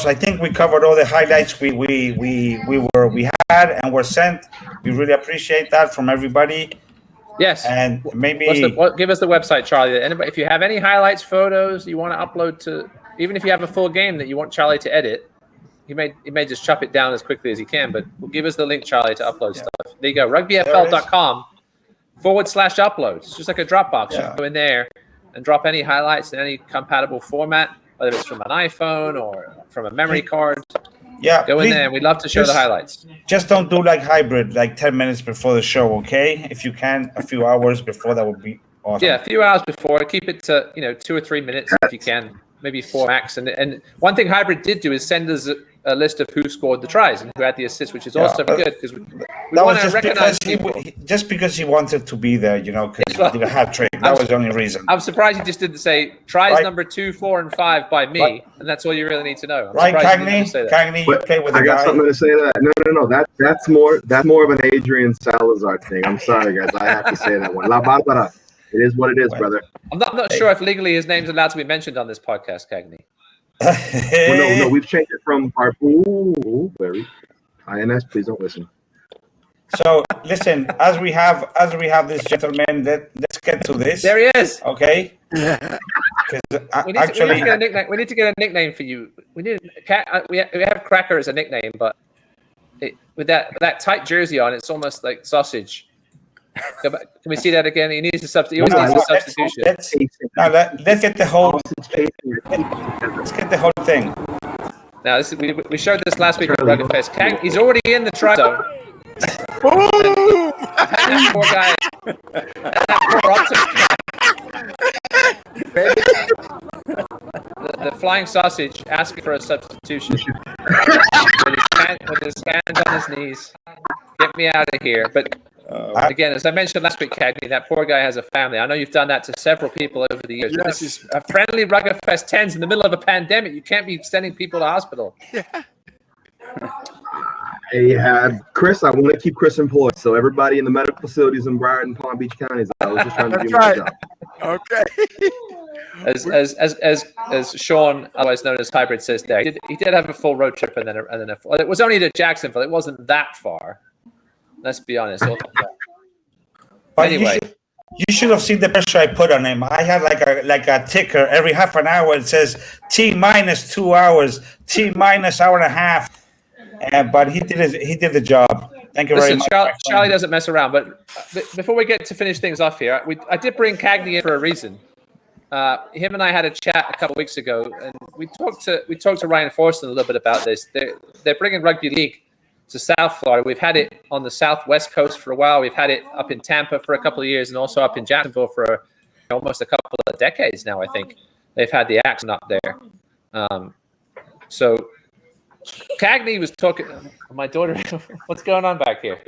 boss. I think we covered all the highlights we had and were sent. We really appreciate that from everybody. Yes. And maybe give us the website, Charlie. Anybody, if you have any highlights, photos you want to upload to, even if you have a full game that you want Charlie to edit, he may just chop it down as quickly as he can. But give us the link, Charlie, to upload stuff. There you go. rugbyfl.com/uploads. It's just like a Dropbox. You can go in there and drop any highlights in any compatible format, whether it's from an iPhone or from a memory card. Yeah, go in there, and we'd love to show the highlights. Just don't do like hybrid, like 10 minutes before the show, okay? If you can, a few hours before, that would be awesome. Yeah, a few hours before. Keep it to 2 or 3 minutes if you can, maybe 4 max. And one thing hybrid did do is send us a list of who scored the tries and who had the assists, which is also good because we want to recognize people. Just because he wanted to be there, because he did a hat trick. That was the only reason. I'm surprised you just didn't say tries number 2, 4, and 5 by me, and that's all you really need to know. Right, Cagney, you play with the guy. I got something to say to that. No. That's more of an Adrian Salazar thing. I'm sorry, guys. I have to say that one. La Barbara. It is what it is, brother. I'm not sure if legally his name's allowed to be mentioned on this podcast, Cagney. Well, no, we've changed it from our very INS. Please don't listen. So listen, as we have this gentleman, let's get to this. There he is. Okay. We need to get a nickname for you. We have Cracker as a nickname, but with that tight jersey on, it's almost like sausage. Can we see that again? He needs a substitution. Let's get the whole. Let's get the whole thing. Now, we showed this last week at Rugby Fest. He's already in the try zone. That poor guy. The flying sausage asking for a substitution. with his hands on his knees. Get me out of here. But again, as I mentioned last week, Cagney, that poor guy has a family. I know you've done that to several people over the years. Yes. This is a friendly Rugby Fest 10s in the middle of a pandemic. You can't be sending people to hospital. Yeah. Hey, Chris, I want to keep Chris employed. So everybody in the medical facilities in Broward and Palm Beach counties, I was just trying to do my job. Okay. As Sean, otherwise known as Hybrid, says there, he did have a full road trip and then it was only to Jacksonville. It wasn't that far. Let's be honest. But anyway, you should have seen the pressure I put on him. I had like a ticker every half an hour. It says T-minus 2 hours, T-minus hour and a half. But he did the job. Thank you very much. Charlie doesn't mess around. But before we get to finish things off here, I did bring Cagney in for a reason. Him and I had a chat a couple of weeks ago, and we talked to Ryan Forston a little bit about this. They're bringing rugby league to South Florida. We've had it on the Southwest coast for a while. We've had it up in Tampa for a couple of years, and also up in Jacksonville for almost a couple of decades now. I think they've had the action up there. So Cagney was talking. My daughter, what's going on back here?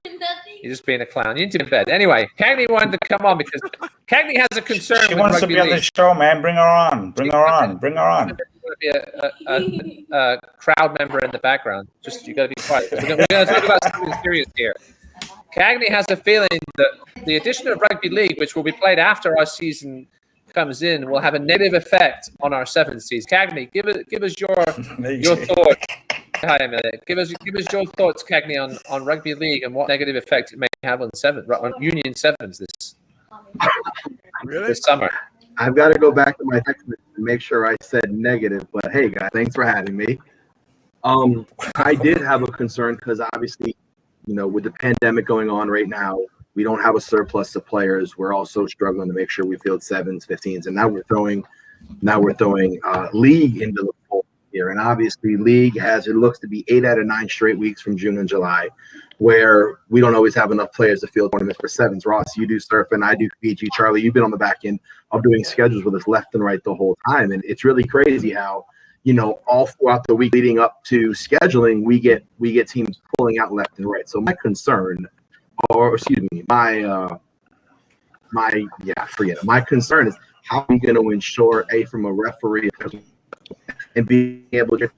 You're just being a clown. You need to be in bed. Anyway, Cagney wanted to come on because Cagney has a concern. She wants to be on the show, man. Bring her on. Bring her on. Be a crowd member in the background. Just you got to be quiet. We're going to talk about something serious here. Cagney has a feeling that the addition of rugby league, which will be played after our season comes in, will have a negative effect on our 7th season. Cagney, give us your thoughts. Hi, a minute. Give us your thoughts, Cagney, on rugby league and what negative effect it may have on Union 7s this summer. I've got to go back to my text and make sure I said negative, but hey, guys, thanks for having me. I did have a concern because obviously, with the pandemic going on right now, we don't have a surplus of players. We're also struggling to make sure we field 7s, 15s, and now we're throwing league into the fold here. And obviously, league looks to be 8 out of 9 straight weeks from June and July, where we don't always have enough players to field tournaments for 7s. Ross, you do surfing, I do Fiji. Charlie, you've been on the back end of doing schedules with us left and right the whole time. And it's really crazy how, all throughout the week leading up to scheduling, we get teams pulling out left and right. So my concern, my concern is how are we going to ensure, from a referee and being able to get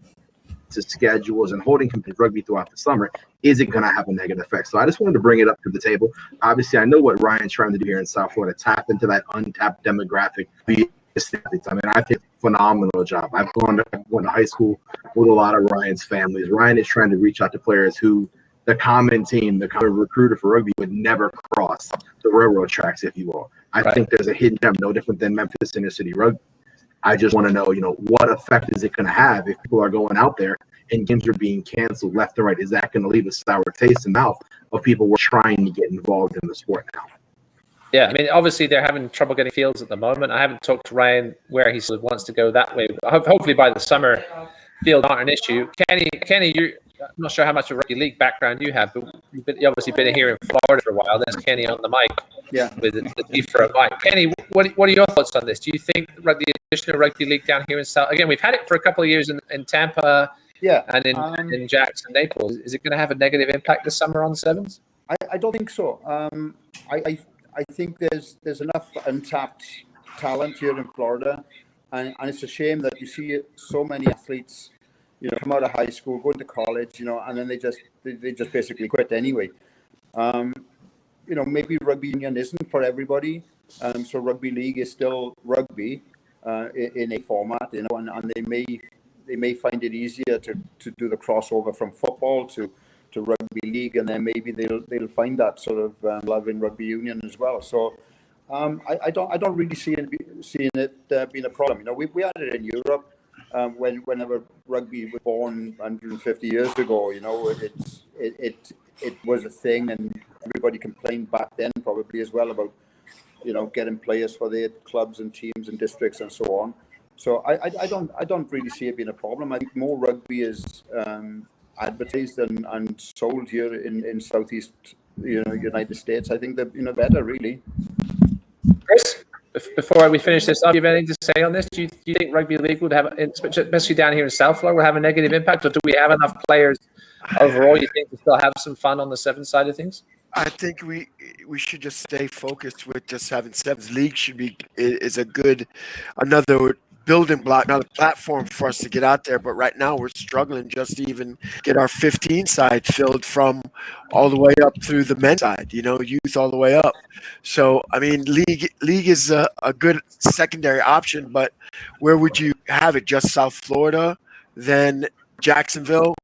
to schedules and holding competitive rugby throughout the summer, is it going to have a negative effect? So I just wanted to bring it up to the table. Obviously, I know what Ryan's trying to do here in South Florida, tap into that untapped demographic, be athletes. I mean, I think phenomenal job. Went to high school with a lot of Ryan's families. Ryan is trying to reach out to players who the common recruiter for rugby would never cross the railroad tracks, if you will. I think there's a hidden gem, no different than Memphis Inner City Rugby. I just want to know, what effect is it going to have if people are going out there and games are being canceled left and right? Is that going to leave a sour taste in the mouth of people who are trying to get involved in the sport now? Yeah, I mean, obviously they're having trouble getting fields at the moment. I haven't talked to Ryan where he sort of wants to go that way. Hopefully by the summer, fields aren't an issue. Kenny, I'm not sure how much of a rugby league background you have, but you've obviously been here in Florida for a while. There's Kenny on the mic. Yeah. With the chief for a mic. Kenny, what are your thoughts on this? Do you think the addition of rugby league down here in South? Again, we've had it for a couple of years in Tampa. Yeah. And in Jackson, Naples. Is it going to have a negative impact this summer on the Sevens? I don't think so. I think there's enough untapped talent here in Florida, and it's a shame that you see so many athletes, come out of high school, go into college, and then they just basically quit anyway. Maybe rugby union isn't for everybody, so rugby league is still rugby in a format, and they may find it easier to do the crossover from football to rugby league, and then maybe they'll find that sort of love in rugby union as well. So I don't really see it being a problem. We had it in Europe whenever rugby was born 150 years ago. It was a thing, and everybody complained back then probably as well about getting players for their clubs and teams and districts and so on. So I don't really see it being a problem. I think more rugby is advertised and sold here in Southeast United States. I think that better really. Chris, before we finish this up, do you have anything to say on this? Do you think rugby league would have, especially down here in South Florida, will have a negative impact, or do we have enough players overall? You think to still have some fun on the Sevens side of things? I think we should just stay focused with just having Sevens. League is a good another building block, another platform for us to get out there. But right now we're struggling just to even get our 15 side filled from all the way up through the men's side, youth all the way up. So, I mean, league is a good secondary option, but where would you have it? Just South Florida, then Jacksonville,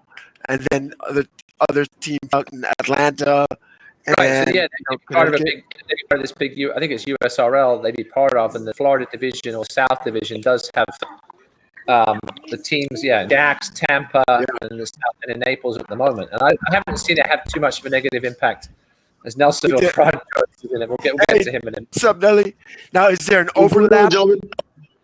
and then other teams out in Atlanta. Right, so yeah, they'd be part of this big, I think it's USRL, they'd be part of, and the Florida division or South division does have the teams, Jax, Tampa, and the South, and in Naples at the moment. And I haven't seen it have too much of a negative impact as Nelsonville Fraud. We'll get to him in a minute. What's up, Nelly? Now, is there an overlap?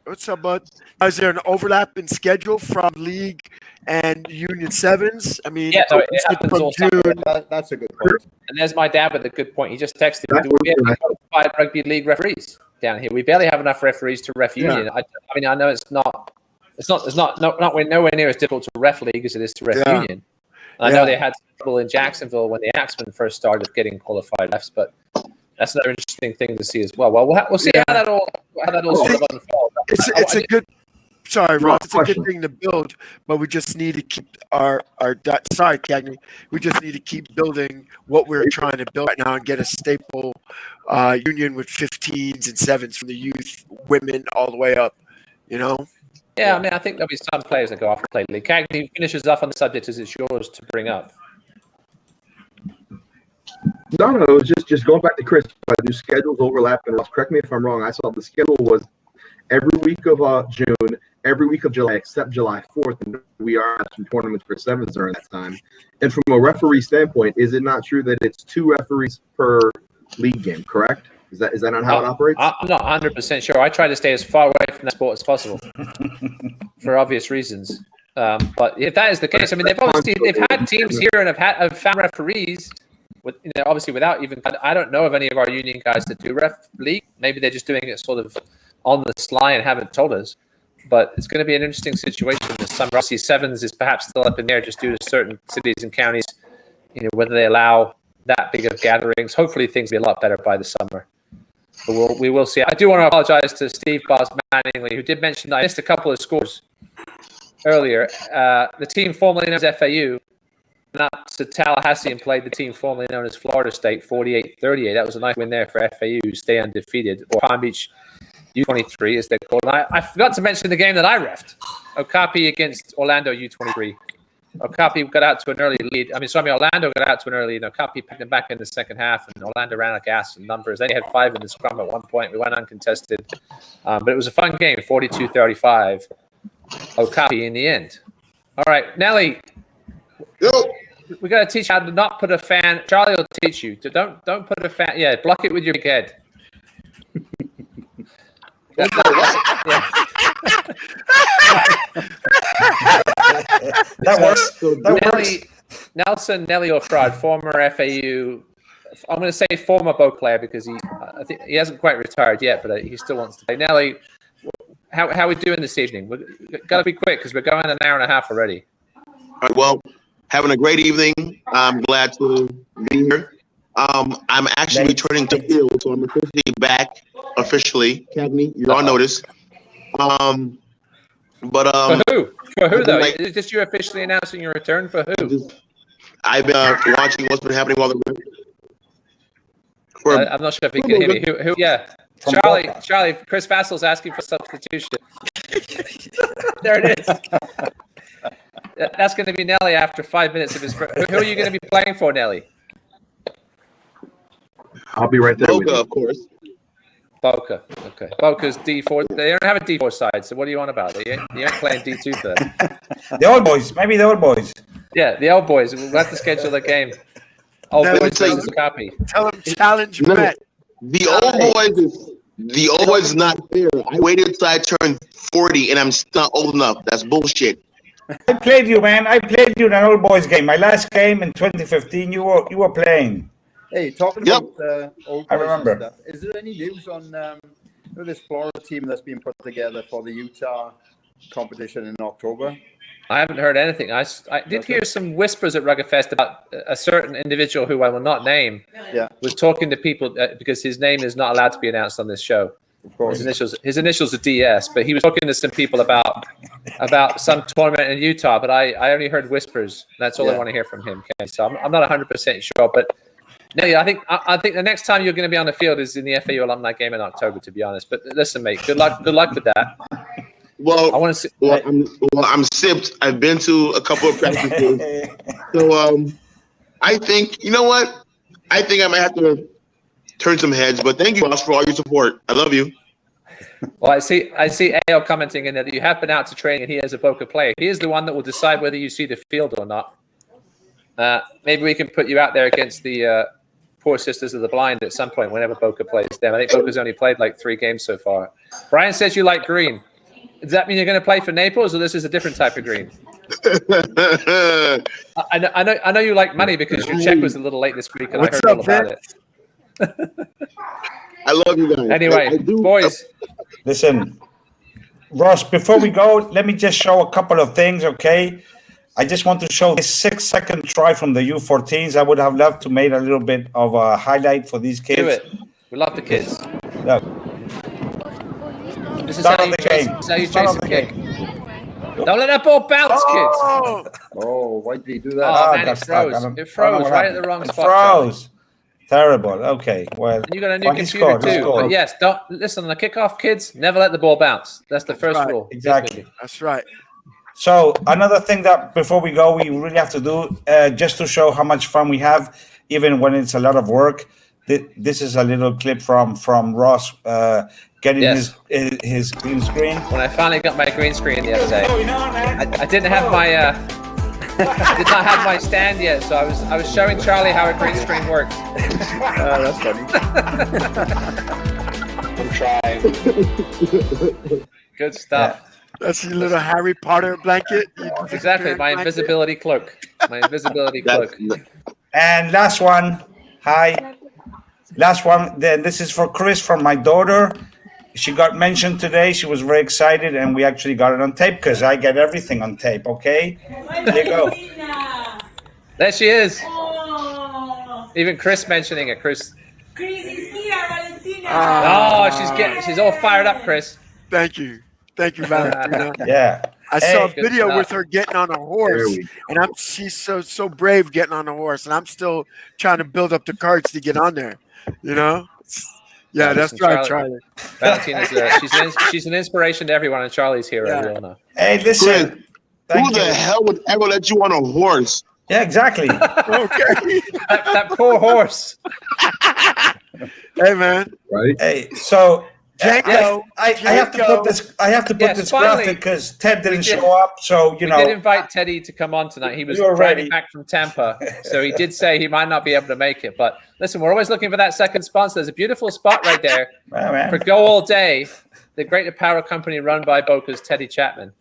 What's up, bud? Is there an overlap in schedule from league and Union Sevens? I mean, it happens from all June. That's a good point. And there's my dad with a good point. He just texted me. Do we have 5 rugby league referees down here? We barely have enough referees to ref union. I mean, I know it's not nowhere near as difficult to ref league as it is to ref union. And I know they had trouble in Jacksonville when the Axemen first started getting qualified refs, but that's another interesting thing to see as well. Well, we'll see how that all sort of unfolds. It's a good. Sorry, Ross. It's a good thing to build, but we just need to keep our. Sorry, Cagney. We just need to keep building what we're trying to build right now and get a staple union with 15s and 7s from the youth, women, all the way up. Yeah, I mean, I think there'll be some players that go off to play league. Cagney finishes off on the subject as it's yours to bring up. No, it was just going back to Chris. Do schedules overlap? And correct me if I'm wrong. I saw the schedule was every week of June, every week of July, except July 4th, and we are at some tournaments for Sevens during that time. And from a referee standpoint, is it not true that it's 2 referees per league game? Correct? Is that not how it operates? I'm not 100% sure. I try to stay as far away from that sport as possible for obvious reasons. But if that is the case, I mean, they've had teams here and have found referees. Obviously, without even, I don't know of any of our union guys that do ref league. Maybe they're just doing it sort of on the sly and haven't told us. But it's going to be an interesting situation this summer. Obviously, Sevens is perhaps still up in there just due to certain cities and counties, whether they allow that big of gatherings. Hopefully, things will be a lot better by the summer. But we will see. I do want to apologize to Steve Boss Manningly, who did mention that I missed a couple of scores earlier. The team formerly known as FAU went up to Tallahassee and played the team formerly known as Florida State, 48-38. That was a nice win there for FAU, stay undefeated. Or Palm Beach U23, as they're called. And I forgot to mention the game that I reffed. Okapi against Orlando U23. Okapi got out to an early lead. Orlando got out to an early lead. Okapi picked them back in the second half, and Orlando ran out of gas and numbers. They had 5 in the scrum at one point. We went uncontested. But it was a fun game, 42-35. Okapi in the end. All right, Nelly. Yo. We got to teach how to not put a fan. Charlie will teach you to don't put a fan. Yeah, block it with your big head. That works. That works. Nelly O'Frad, former FAU. I'm going to say former Bow player because I think he hasn't quite retired yet, but he still wants to play. Nelly, how are we doing this evening? We've got to be quick because we're going an hour and a half already. All right, well, having a great evening. I'm glad to be here. I'm actually returning to field, so I'm officially back. Officially, Cagney, you're on notice. For who? For who though? Is this you officially announcing your return? For who? I've been watching what's been happening while the. I'm not sure if he can hear me. Who? Yeah, Charlie. Chris Vassal's asking for substitution. There it is. That's going to be Nelly after 5 minutes of his. Who are you going to be playing for, Nelly? I'll be right there. Boca, of course. Boca. Okay. Boca's D4. They don't have a D4 side, so what are you on about? You ain't playing D2 for them. The old boys. Maybe the old boys. Yeah, the old boys. We'll have to schedule the game. Old boys versus Okapi. Tell them challenge met. The old boys is not fair. I waited until I turned 40 and I'm still old enough. That's bullshit. I played you, man. I played you in an old boys game. My last game in 2015, you were playing. Hey, talking about old boys I remember. and stuff, is there any news on this Florida team that's been put together for the Utah competition in October? I haven't heard anything. I did hear some whispers at Ruggerfest about a certain individual who I will not name was talking to people because his name is not allowed to be announced on this show. Of course. His initials are DS, but he was talking to some people about some tournament in Utah, but I only heard whispers. That's all I want to hear from him. Okay? So I'm not 100% sure, but Nelly, I think the next time you're going to be on the field is in the FAU alumni game in October, to be honest. But listen, mate, good luck with that. Well, I want to see. I'm sipped. I've been to a couple of practices, so I think you know what? I think I might have to turn some heads. But thank you, Ross, for all your support. I love you. Well, I see AO commenting in there that you have been out to training and he is a Boca player. He is the one that will decide whether you see the field or not. Maybe we can put you out there against the Poor Sisters of the Blind at some point whenever Boca plays them. I think Boca's only played like 3 games so far. Brian says you like green. Does that mean you're going to play for Naples, or this is a different type of green? I know you like money because your check was a little late this week, and I heard all about it. I love you guys. Anyway, boys. Listen, Ross, before we go, let me just show a couple of things, okay? I just want to show this 6-second try from the U14s. I would have loved to make a little bit of a highlight for these kids. Do it. We love the kids. Look. This is how you chase a kick. Don't let that ball bounce, kids. Oh, why did he do that? Oh, man, it froze. It froze right at the wrong spot. It froze. Terrible. Okay. Well, and you got a new computer too. But yes, don't listen on the kickoff, kids. Never let the ball bounce. That's the first rule. Exactly. That's right. So another thing that before we go, we really have to do, just to show how much fun we have, even when it's a lot of work. This is a little clip from Ross getting his green screen. When I finally got my green screen the other day, I didn't have my I did not have my stand yet, so I was showing Charlie how a green screen works. That's funny. I'm trying. Good stuff. That's your little Harry Potter blanket. Exactly, my invisibility cloak. My invisibility cloak. And last one. Hi. Last one. Then this is for Chris from my daughter. She got mentioned today. She was very excited, and we actually got it on tape because I get everything on tape. Okay, there you go. There she is. Oh. Even Chris mentioning it. Chris is here, Valentina. Oh, she's all fired up, Chris. Thank you, Valentina. Yeah. I saw a video with her getting on a horse, and she's so brave getting on a horse, and I'm still trying to build up the cards to get on there. You know, Yeah, Listen, that's right, Charlie. Valentina she's an inspiration to everyone, and Charlie's here, as we all know. Hey, Chris, listen. Thank who the you. hell would ever let you on a horse? Yeah, exactly. Okay. that poor horse. Hey, man. Right? Hey, so Django. I have to put this. I have to put Yes, this finally, graphic because Ted didn't we did- show up. So We did invite Teddy to come on tonight. He was You're driving ready. back from Tampa, so he did say he might not be able to make it. But listen, we're always looking for that second sponsor. There's a beautiful spot right there Well, man. for Go All Day, the great apparel company run by Boca's Teddy Chapman.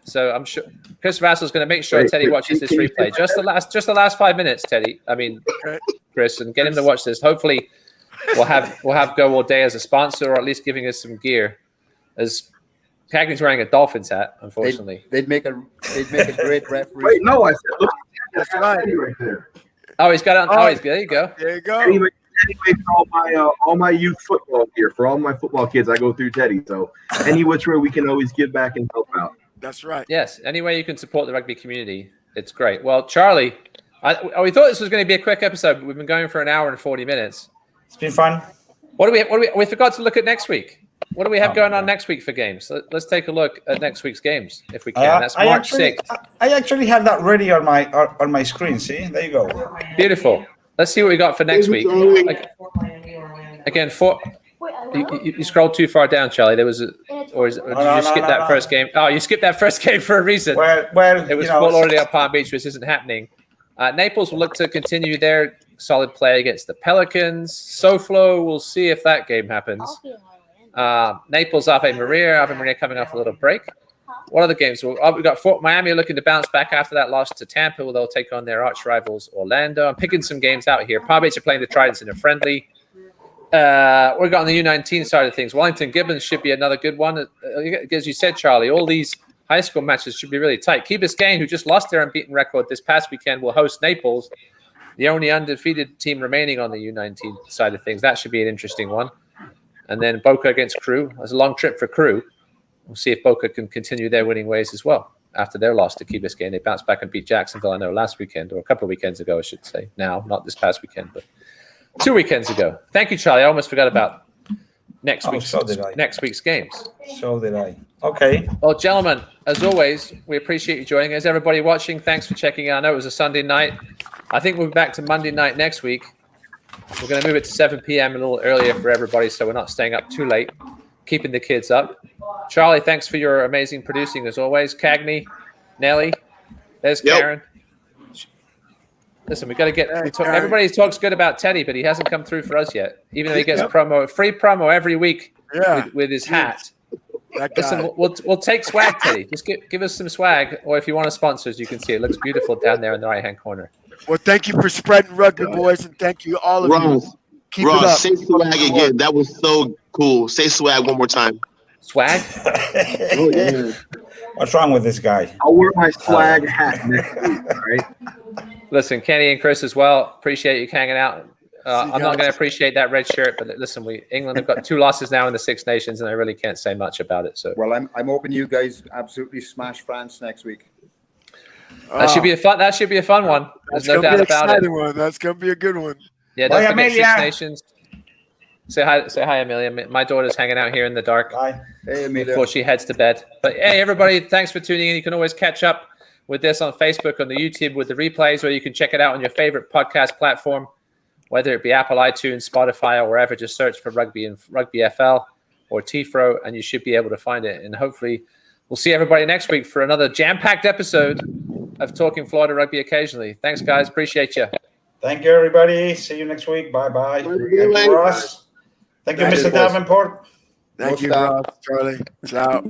So I'm sure Chris Vassal's going to make sure Wait, Teddy watches this replay. Just the last 5 minutes, Teddy. I mean, Chris, and get him to watch this. Hopefully, we'll have Go All Day as a sponsor, or at least giving us some gear. As Cagney's wearing a Dolphins hat, unfortunately. They'd make a great referee. Wait, no, I said, look, That's right. right there. Oh, he's got it. Oh, there you go. There you go. Anyway, all my youth football gear for all my football kids, I go through Teddy. So any which way we can always give back and help out. That's right. Yes, any way you can support the rugby community, it's great. Well, Charlie, we thought this was going to be a quick episode, but we've been going for an hour and 40 minutes. It's been fun. What do we forgot to look at next week. What do we have going on next week for games? Let's take a look at next week's games if we can. That's March 6th. I actually have that ready on my screen. See, there you go. Beautiful. Let's see what we got for next week. Again, you scrolled too far down, Charlie. There was or did you skip that first game? Oh, you skipped that first game for a reason. Well, It was Fort Lauderdale Palm Beach, which isn't happening. Naples will look to continue their solid play against the Pelicans. SoFlo, we'll see if that game happens. Naples, Ave Maria coming off a little break. What other games? We've got Fort Miami looking to bounce back after that loss to Tampa, where they'll take on their arch rivals Orlando. I'm picking some games out here. Palm Beach are playing the Tridents in a friendly. We've got on the U19 side of things. Wellington Gibbons should be another good one. As you said, Charlie, all these high school matches should be really tight. Key Biscayne, who just lost their unbeaten record this past weekend, will host Naples, the only undefeated team remaining on the U19 side of things. That should be an interesting one. And then Boca against Crew. That's a long trip for Crew. We'll see if Boca can continue their winning ways as well. After their loss to Key Biscayne, they bounced back and beat Jacksonville, I know, last weekend, or a couple of weekends ago, I should say. Now, not this past weekend, but 2 weekends ago. Thank you, Charlie. I almost forgot about next week's games. So did I. Okay. Well, gentlemen, as always, we appreciate you joining us. Everybody watching, thanks for checking out. I know it was a Sunday night. I think we'll be back to Monday night next week. We're going to move it to 7 p.m. a little earlier for everybody, so we're not staying up too late, keeping the kids up. Charlie, thanks for your amazing producing as always. Cagney, Nelly, there's Karen. Listen, we got to get. Everybody talks good about Teddy, but he hasn't come through for us yet. Even though he gets free promo every week with his hat. Listen, we'll take swag, Teddy. Just give us some swag, or if you want to sponsor us, you can see it looks beautiful down there in the right-hand corner. Well, thank you for spreading rugby, boys, and thank you all of you. Keep it up. Say swag again. That was so cool. Say swag one more time. Swag? Oh, yeah. What's wrong with this guy? I'll wear my swag hat next week, all right? Listen, Kenny and Chris as well. Appreciate you hanging out. I'm not going to appreciate that red shirt, but listen, England have got 2 losses now in the Six Nations, and I really can't say much about it. So, well, I'm hoping you guys absolutely smash France next week. That should be a fun one. There's no doubt about it. That's going to be a good one. Yeah, don't forget Six Nations. Say hi, Amelia. My daughter's hanging out here in the dark. Hi. Hey, Amelia. Before she heads to bed. But hey, everybody, thanks for tuning in. You can always catch up with this on Facebook, on the YouTube, with the replays, or you can check it out on your favorite podcast platform, whether it be Apple, iTunes, Spotify, or wherever. Just search for Rugby and Rugby FL or TFRO, and you should be able to find it. And hopefully, we'll see everybody next week for another jam-packed episode of Talking Florida Rugby Occasionally. Thanks, guys. Appreciate you. Thank you, everybody. See you next week. Bye-bye. Thank you, Ross. Thank you, Mr. Davenport. Thank you, Ross, Charlie. Ciao.